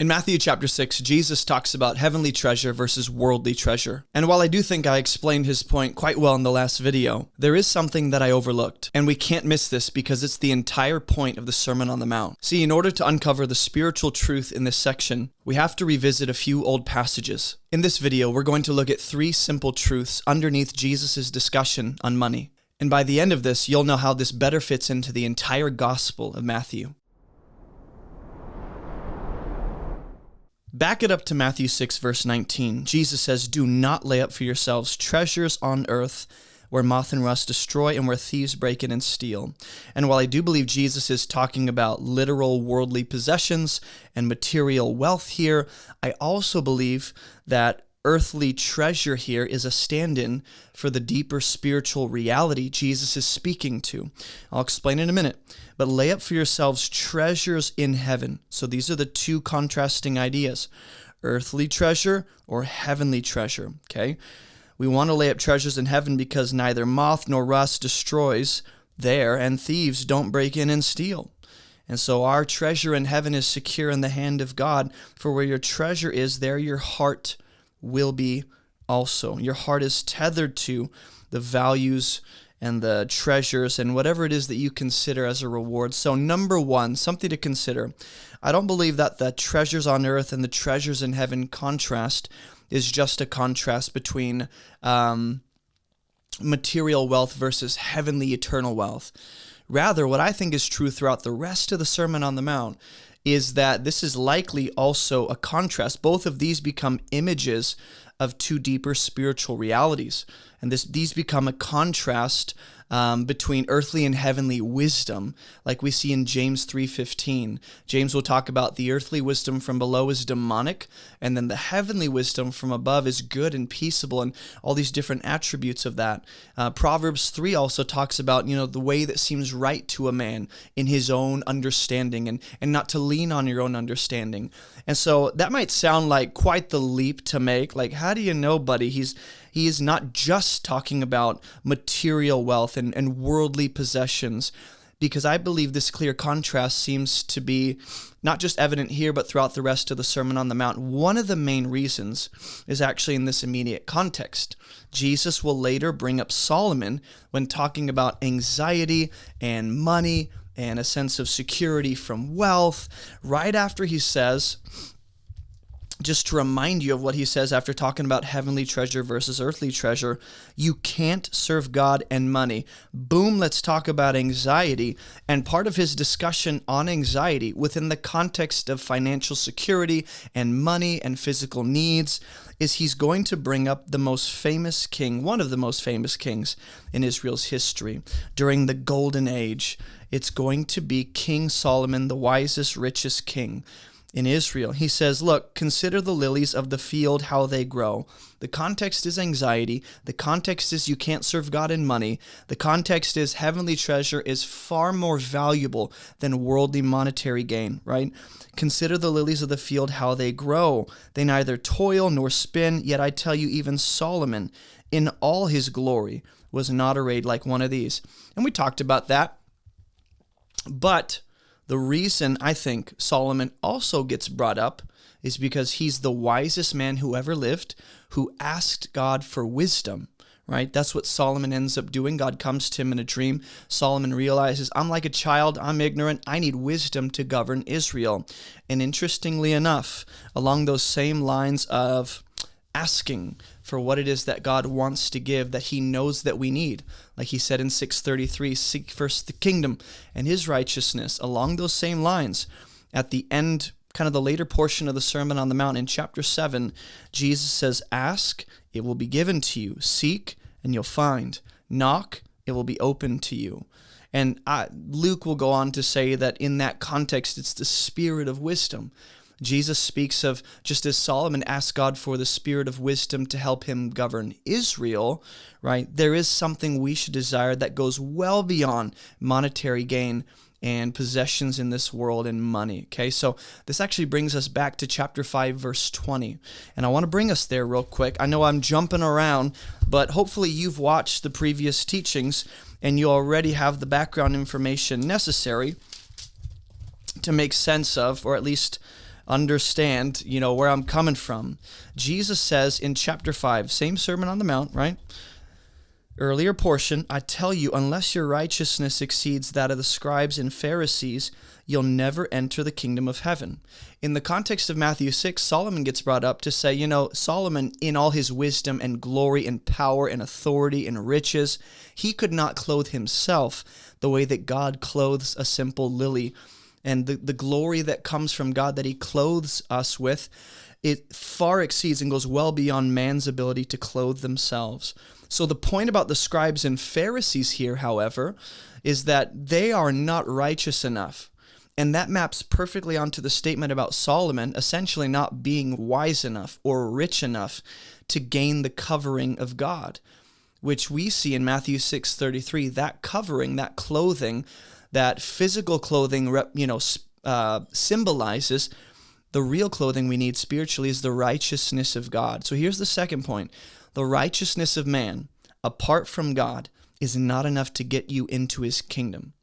In Matthew chapter 6, Jesus talks about heavenly treasure versus worldly treasure. And while I do think I explained his point quite well in the last video, there is something that I overlooked. And we can't miss this because it's the entire point of the Sermon on the Mount. See, in order to uncover the spiritual truth in this section, we have to revisit a few old passages. In this video, we're going to look at 3 simple truths underneath Jesus' discussion on money. And by the end of this, you'll know how this better fits into the entire Gospel of Matthew. Back it up to Matthew 6, verse 19. Jesus says, "Do not lay up for yourselves treasures on earth where moth and rust destroy and where thieves break in and steal." And while I do believe Jesus is talking about literal worldly possessions and material wealth here, I also believe that earthly treasure here is a stand-in for the deeper spiritual reality Jesus is speaking to. I'll explain in a minute. But lay up for yourselves treasures in heaven. So these are the 2 contrasting ideas. Earthly treasure or heavenly treasure, okay? We want to lay up treasures in heaven because neither moth nor rust destroys there, and thieves don't break in and steal. And so our treasure in heaven is secure in the hand of God, for where your treasure is, there your heart will be also. Your heart is tethered to the values and the treasures and whatever it is that you consider as a reward. So number 1, something to consider. I don't believe that the treasures on earth and the treasures in heaven contrast is just a contrast between material wealth versus heavenly eternal wealth. Rather, what I think is true throughout the rest of the Sermon on the Mount is that this is likely also a contrast. Both of these become images of 2 deeper spiritual realities. And these become a contrast between earthly and heavenly wisdom, like we see in James 3:15. James will talk about the earthly wisdom from below is demonic, and then the heavenly wisdom from above is good and peaceable, and all these different attributes of that. Proverbs 3 also talks about, the way that seems right to a man in his own understanding, and not to lean on your own understanding. And so that might sound like quite the leap to make. Like, how do you know, buddy? He is not just talking about material wealth and worldly possessions, because I believe this clear contrast seems to be not just evident here, but throughout the rest of the Sermon on the Mount. One of the main reasons is actually in this immediate context. Jesus will later bring up Solomon when talking about anxiety and money and a sense of security from wealth, right after he says, just to remind you of what he says after talking about heavenly treasure versus earthly treasure, you can't serve God and money. Boom, let's talk about anxiety. And part of his discussion on anxiety within the context of financial security and money and physical needs is he's going to bring up the most famous king, one of the most famous kings in Israel's history during the Golden Age. It's going to be King Solomon, the wisest, richest king in Israel. He says, look, consider the lilies of the field, how they grow. The context is anxiety. The context is you can't serve God and money. The context is heavenly treasure is far more valuable than worldly monetary gain, right? Consider the lilies of the field, how they grow. They neither toil nor spin, yet I tell you, even Solomon, in all his glory, was not arrayed like one of these. And we talked about that. But the reason I think Solomon also gets brought up is because he's the wisest man who ever lived, who asked God for wisdom, right? That's what Solomon ends up doing. God comes to him in a dream. Solomon realizes, I'm like a child, I'm ignorant, I need wisdom to govern Israel. And interestingly enough, along those same lines of asking for what it is that God wants to give, that he knows that we need. Like he said in 6:33, seek first the kingdom and his righteousness. Along those same lines, at the end, kind of the later portion of the Sermon on the Mount in chapter 7, Jesus says, ask, it will be given to you. Seek, and you'll find. Knock, it will be open to you. And Luke will go on to say that in that context, it's the spirit of wisdom. Jesus speaks of, just as Solomon asked God for the spirit of wisdom to help him govern Israel, right? There is something we should desire that goes well beyond monetary gain and possessions in this world and money, okay? So this actually brings us back to chapter 5, verse 20. And I want to bring us there real quick. I know I'm jumping around, but hopefully you've watched the previous teachings and you already have the background information necessary to make sense of, or at least understand, where I'm coming from. Jesus says in chapter 5, same Sermon on the Mount, right? Earlier portion, I tell you, unless your righteousness exceeds that of the scribes and Pharisees, you'll never enter the kingdom of heaven. In the context of Matthew 6, Solomon gets brought up to say, Solomon, in all his wisdom and glory and power and authority and riches, he could not clothe himself the way that God clothes a simple lily. And the glory that comes from God that he clothes us with, it far exceeds and goes well beyond man's ability to clothe themselves. So the point about the scribes and Pharisees here, however, is that they are not righteous enough. And that maps perfectly onto the statement about Solomon essentially not being wise enough or rich enough to gain the covering of God, which we see in Matthew 6:33. That covering, that clothing, that physical clothing, symbolizes the real clothing we need spiritually is the righteousness of God. So here's the second point. The righteousness of man, apart from God, is not enough to get you into his kingdom.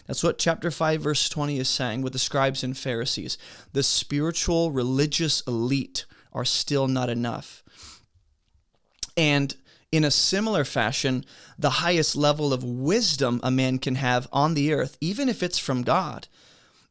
That's what chapter 5, verse 20 is saying with the scribes and Pharisees. The spiritual, religious elite are still not enough. And in a similar fashion, the highest level of wisdom a man can have on the earth, even if it's from God,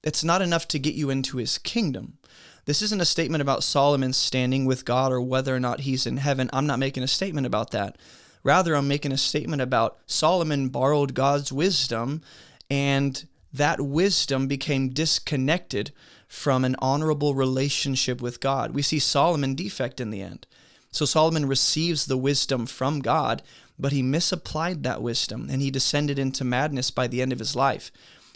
it's not enough to get you into his kingdom. This isn't a statement about Solomon standing with God or whether or not he's in heaven. I'm not making a statement about that. Rather, I'm making a statement about Solomon borrowed God's wisdom, and that wisdom became disconnected from an honorable relationship with God. We see Solomon defect in the end. So Solomon receives the wisdom from God, but he misapplied that wisdom, and he descended into madness by the end of his life.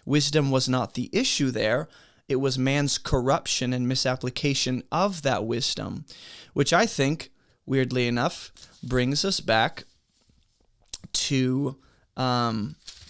Wisdom was not the issue there. It was man's corruption and misapplication of that wisdom, which I think, weirdly enough, brings us back to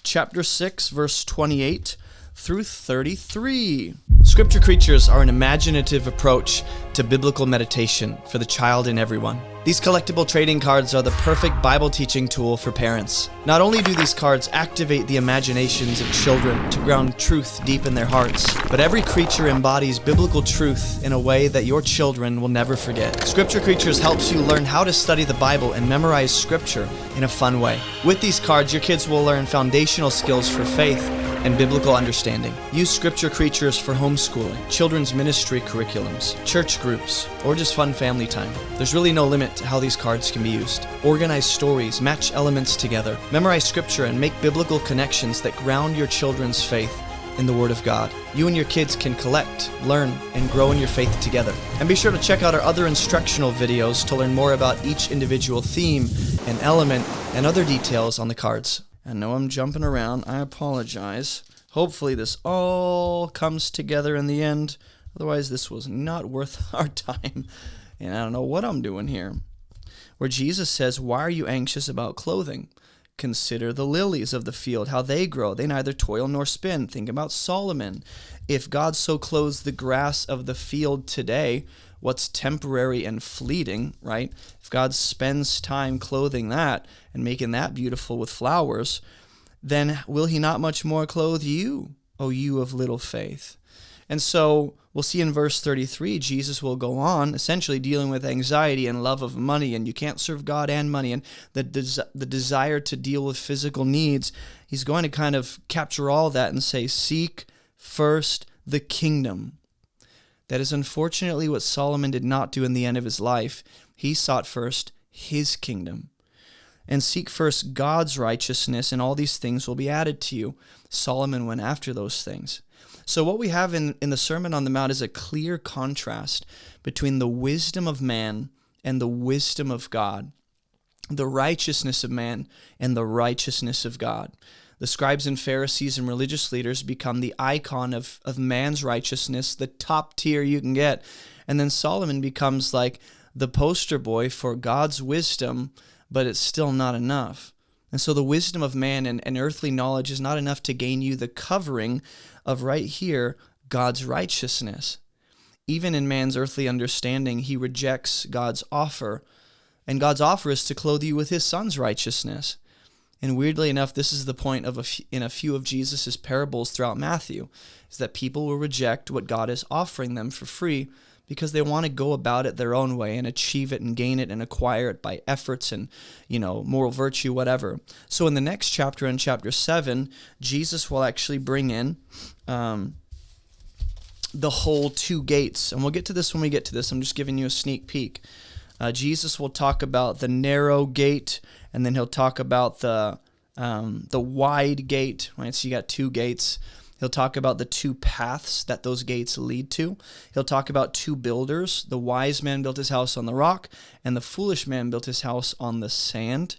chapter 6, verse 28 through 33. Scripture creatures are an imaginative approach to biblical meditation for the child in everyone. These collectible trading cards are the perfect Bible teaching tool for parents. Not only do these cards activate the imaginations of children to ground truth deep in their hearts, but every creature embodies biblical truth in a way that your children will never forget. Scripture Creatures helps you learn how to study the Bible and memorize Scripture in a fun way. With these cards, your kids will learn foundational skills for faith and biblical understanding. Use Scripture Creatures for homeschooling, children's ministry curriculums, church groups, or just fun family time. There's really no limit to how these cards can be used. Organize stories, match elements together, memorize Scripture, and make biblical connections that ground your children's faith in the Word of God. You and your kids can collect, learn, and grow in your faith together. And be sure to check out our other instructional videos to learn more about each individual theme and element and other details on the cards. I know I'm jumping around. I apologize. Hopefully this all comes together in the end. Otherwise, this was not worth our time. And I don't know what I'm doing here. Where Jesus says, "Why are you anxious about clothing? Consider the lilies of the field, how they grow. They neither toil nor spin." Think about Solomon. If God so clothes the grass of the field today, what's temporary and fleeting, right? If God spends time clothing that and making that beautiful with flowers, then will he not much more clothe you, O you of little faith? And so we'll see in verse 33, Jesus will go on essentially dealing with anxiety and love of money, and you can't serve God and money, and the desire to deal with physical needs. He's going to kind of capture all that and say, seek first the kingdom. That is unfortunately what Solomon did not do in the end of his life. He sought first his kingdom. And seek first God's righteousness, and all these things will be added to you. Solomon went after those things. So what we have in the Sermon on the Mount is a clear contrast between the wisdom of man and the wisdom of God, the righteousness of man and the righteousness of God. The scribes and Pharisees and religious leaders become the icon of man's righteousness, the top tier you can get. And then Solomon becomes like the poster boy for God's wisdom, but it's still not enough. And so the wisdom of man and earthly knowledge is not enough to gain you the covering of right here, God's righteousness. Even in man's earthly understanding, he rejects God's offer. And God's offer is to clothe you with his Son's righteousness. And weirdly enough, this is the point of in a few of Jesus's parables throughout Matthew, is that people will reject what God is offering them for free because they want to go about it their own way and achieve it and gain it and acquire it by efforts and, moral virtue, whatever. So in the next chapter, in chapter 7, Jesus will actually bring in the whole two gates. And we'll get to this when we get to this. I'm just giving you a sneak peek. Jesus will talk about the narrow gate, and then he'll talk about the wide gate. Right, so you got two gates. He'll talk about the two paths that those gates lead to. He'll talk about two builders. The wise man built his house on the rock, and the foolish man built his house on the sand.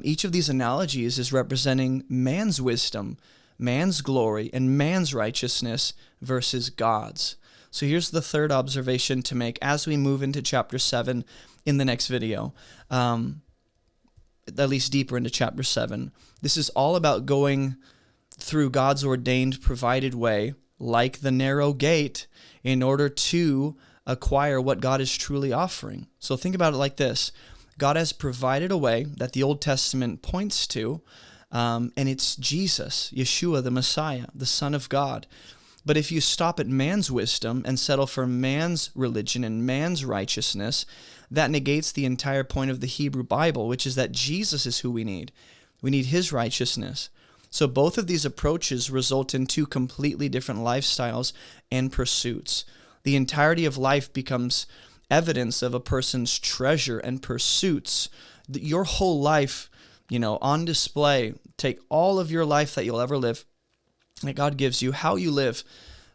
Each of these analogies is representing man's wisdom, man's glory, and man's righteousness versus God's. So here's the third observation to make as we move into chapter 7 in the next video, at least deeper into chapter 7. This is all about going through God's ordained, provided way, like the narrow gate, in order to acquire what God is truly offering. So think about it like this. God has provided a way that the Old Testament points to, and it's Jesus, Yeshua, the Messiah, the Son of God. But if you stop at man's wisdom and settle for man's religion and man's righteousness, that negates the entire point of the Hebrew Bible, which is that Jesus is who we need. We need his righteousness. So both of these approaches result in two completely different lifestyles and pursuits. The entirety of life becomes evidence of a person's treasure and pursuits. Your whole life, on display. Take all of your life that you'll ever live, that God gives you, how you live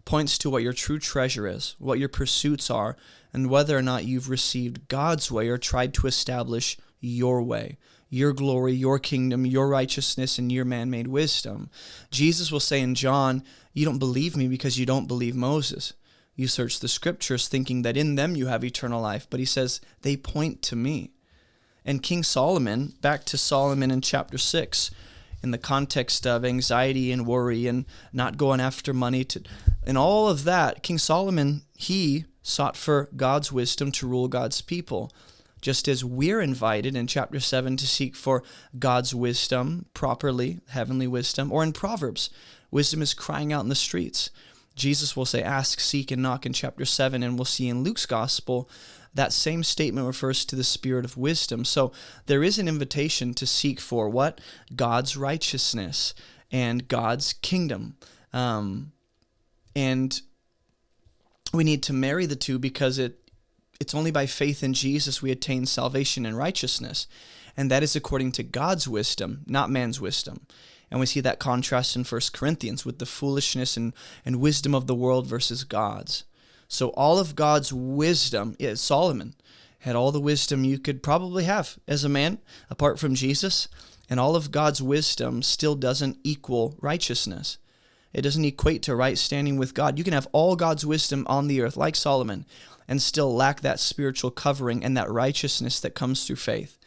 points to what your true treasure is, what your pursuits are, and whether or not you've received God's way or tried to establish your way, your glory, your kingdom, your righteousness, and your man-made wisdom. Jesus will say in John, you don't believe me because you don't believe Moses. You search the scriptures thinking that in them you have eternal life, but he says they point to me. And King Solomon, back to Solomon in chapter 6, in the context of anxiety and worry and not going after money, and all of that, King Solomon, he sought for God's wisdom to rule God's people, just as we're invited in chapter 7 to seek for God's wisdom properly, heavenly wisdom, or in Proverbs, wisdom is crying out in the streets. Jesus will say, ask, seek, and knock in chapter 7, and we'll see in Luke's gospel that same statement refers to the spirit of wisdom. So there is an invitation to seek for what? God's righteousness and God's kingdom. And we need to marry the two because it's only by faith in Jesus we attain salvation and righteousness. And that is according to God's wisdom, not man's wisdom. And we see that contrast in 1 Corinthians with the foolishness and wisdom of the world versus God's. So all of God's wisdom, Solomon had all the wisdom you could probably have as a man, apart from Jesus, and all of God's wisdom still doesn't equal righteousness. It doesn't equate to right standing with God. You can have all God's wisdom on the earth, like Solomon, and still lack that spiritual covering and that righteousness that comes through faith.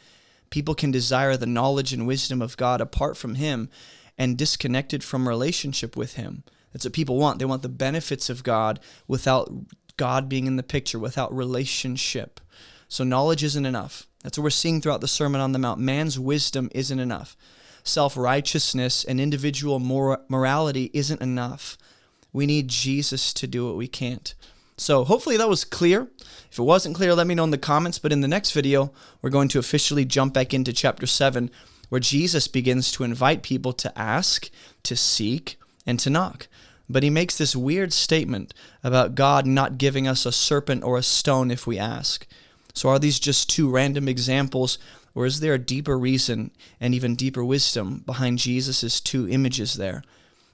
People can desire the knowledge and wisdom of God apart from him and disconnected from relationship with him. That's what people want. They want the benefits of God without God being in the picture, without relationship. So knowledge isn't enough. That's what we're seeing throughout the Sermon on the Mount. Man's wisdom isn't enough. Self-righteousness and individual morality isn't enough. We need Jesus to do what we can't. So hopefully that was clear. If it wasn't clear, let me know in the comments. But in the next video, we're going to officially jump back into chapter 7, where Jesus begins to invite people to ask, to seek, and to knock. But he makes this weird statement about God not giving us a serpent or a stone if we ask. So are these just two random examples, or is there a deeper reason and even deeper wisdom behind Jesus' two images there?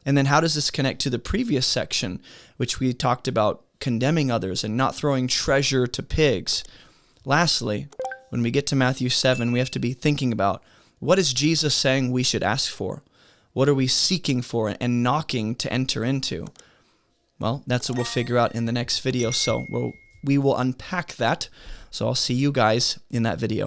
And then how does this connect to the previous section, which we talked about condemning others and not throwing treasure to pigs? Lastly, when we get to Matthew 7, we have to be thinking about, what is Jesus saying we should ask for? What are we seeking for and knocking to enter into? Well, that's what we'll figure out in the next video. So we will unpack that. So I'll see you guys in that video.